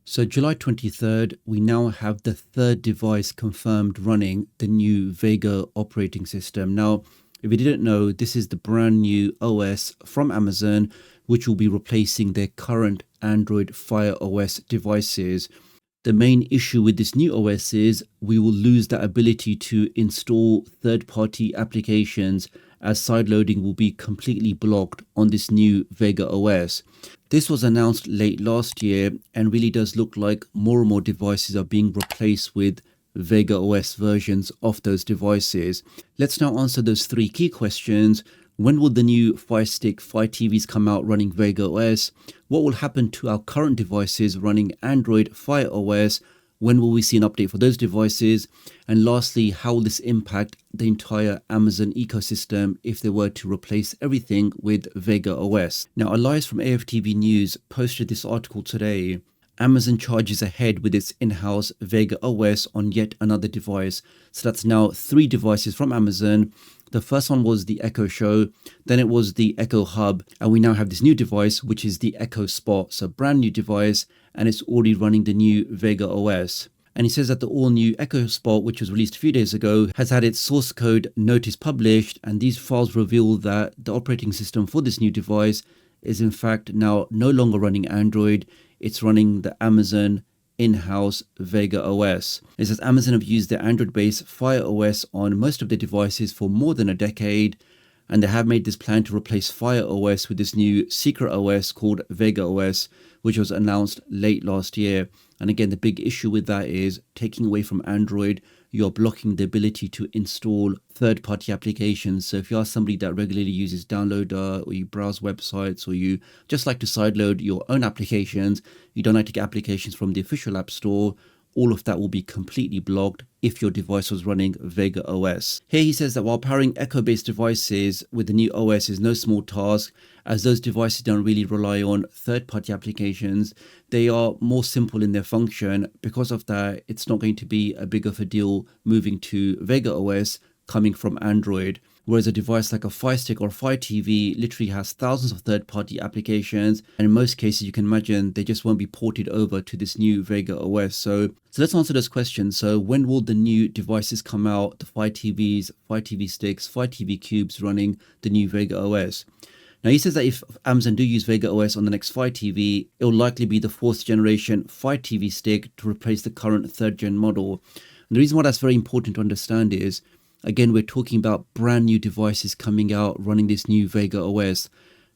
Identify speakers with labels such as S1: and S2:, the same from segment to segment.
S1: So July 23rd, we now have the third device confirmed running the new Vega operating system. Now, if you didn't know, this is the brand new OS from Amazon, which will be replacing their current Android Fire OS devices. The main issue with this new OS is we will lose that ability to install third-party applications, as sideloading will be completely blocked on this new Vega OS. This was announced late last year and really does look like more and more devices are being replaced with Vega OS versions of those devices. Let's now answer those three key questions. When will the new Firestick Fire TVs come out running Vega OS? What will happen to our current devices running Android Fire OS? When will we see an update for those devices? And lastly, how will this impact the entire Amazon ecosystem if they were to replace everything with Vega OS? Now, Elias from AFTV News posted this article today. Amazon charges ahead with its in-house Vega OS on yet another device. So that's now 3 devices from Amazon. The first one was the Echo Show, then it was the Echo Hub, and we now have this new device, which is the Echo Spot. So brand new device, and it's already running the new Vega OS. And he says that the all-new Echo Spot, which was released a few days ago, has had its source code notice published, and these files reveal that the operating system for this new device is in fact now no longer running Android. It's running the Amazon in-house Vega OS. It says Amazon have used their Android-based Fire OS on most of their devices for more than a decade, and they have made this plan to replace Fire OS with this new secret OS called Vega OS, which was announced late last year. And again, the big issue with that is taking away from Android, you're blocking the ability to install third-party applications. So if you are somebody that regularly uses Downloader, or you browse websites, or you just like to sideload your own applications, you don't like to get applications from the official app store, all of that will be completely blocked if your device was running Vega OS. Here he says that while powering Echo-based devices with the new OS is no small task, as those devices don't really rely on third-party applications, they are more simple in their function. Because of that, it's not going to be a big of a deal moving to Vega OS coming from Android. Whereas a device like a Fire Stick or a Fire TV literally has thousands of third-party applications, and in most cases you can imagine they just won't be ported over to this new Vega OS. So let's answer those questions. So when will the new devices come out, the Fire TVs, Fire TV Sticks, Fire TV Cubes running the new Vega OS? Now he says that if Amazon do use Vega OS on the next Fire TV, it will likely be the 4th generation Fire TV Stick to replace the current 3rd gen model. And the reason why that's very important to understand is, again, we're talking about brand new devices coming out running this new Vega OS.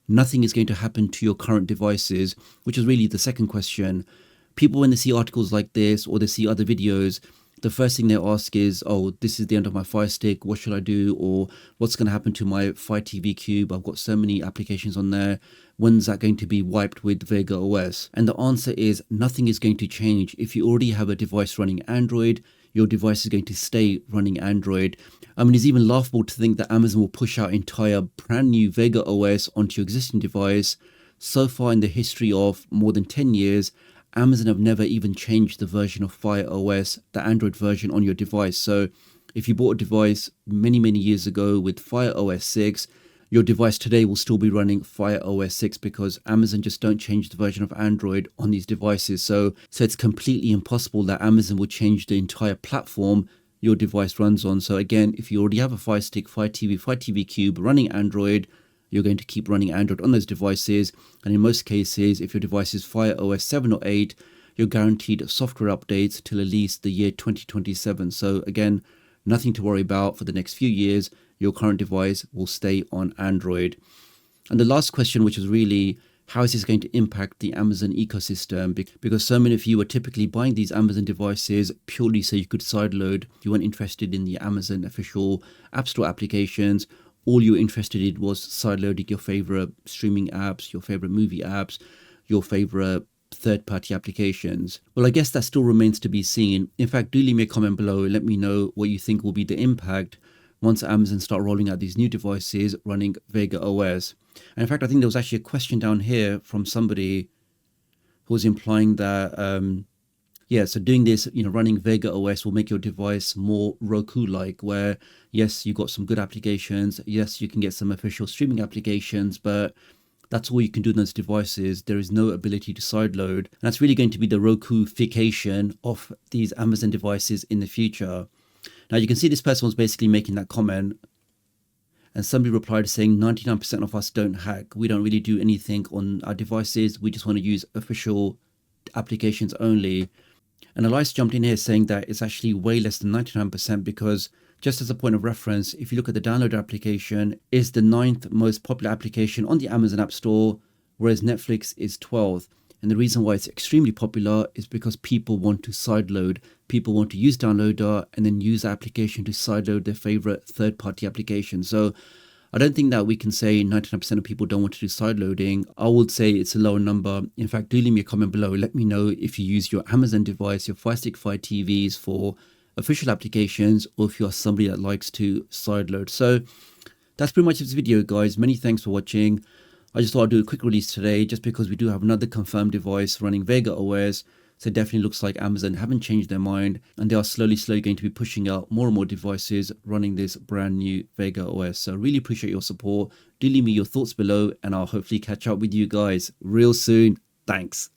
S1: Nothing is going to happen to your current devices, which is really the second question. People, when they see articles like this or they see other videos, the first thing they ask is, oh, this is the end of my Fire Stick, what should I do? Or what's going to happen to my Fire TV Cube? I've got so many applications on there. When's that going to be wiped with Vega OS? And the answer is nothing is going to change. If you already have a device running Android, your device is going to stay running Android. I mean, it's even laughable to think that Amazon will push out entire brand new Vega OS onto your existing device. So far in the history of more than 10 years, Amazon have never even changed the version of Fire OS, the Android version on your device. So if you bought a device many, many years ago with Fire OS 6, your device today will still be running Fire OS 6 because Amazon just don't change the version of Android on these devices. So it's completely impossible that Amazon will change the entire platform your device runs on. So again, if you already have a Fire Stick, Fire TV Cube running Android, you're going to keep running Android on those devices. And in most cases, if your device is Fire OS 7 or 8, you're guaranteed software updates till at least the year 2027. So again, nothing to worry about for the next few years. Your current device will stay on Android. And the last question, which is really, how is this going to impact the Amazon ecosystem? Because so many of you are typically buying these Amazon devices purely so you could sideload. You weren't interested in the Amazon official App Store applications. All you were interested in was sideloading your favorite streaming apps, your favorite movie apps, your favorite third-party applications. Well, I guess that still remains to be seen. In fact, do leave me a comment below and let me know what you think will be the impact once Amazon start rolling out these new devices running Vega OS. And in fact, I think there was actually a question down here from somebody who was implying that, so doing this, running Vega OS will make your device more Roku-like, where yes, you got some good applications. Yes, you can get some official streaming applications, but That's all you can do on those devices. There is no ability to sideload. And that's really going to be the Roku-fication of these Amazon devices in the future. Now you can see this person was basically making that comment, and somebody replied saying 99% of us don't hack. We don't really do anything on our devices. We just want to use official applications only. And Elias jumped in here saying that it's actually way less than 99%, because just as a point of reference, if you look at the download application, is the 9th most popular application on the Amazon App Store, whereas Netflix is 12th. And the reason why it's extremely popular is because people want to sideload. People want to use Downloader and then use the application to sideload their favorite third-party application. So I don't think that we can say 99% of people don't want to do sideloading. I would say it's a lower number. In fact, do leave me a comment below. Let me know if you use your Amazon device, your Firestick Fire TVs for official applications, or if you are somebody that likes to sideload. So that's pretty much this video, guys. Many thanks for watching. I just thought I'd do a quick release today just because we do have another confirmed device running Vega OS. So it definitely looks like Amazon haven't changed their mind, and they are slowly going to be pushing out more and more devices running this brand new Vega OS. So really appreciate your support. Do leave me your thoughts below, and I'll hopefully catch up with you guys real soon. Thanks.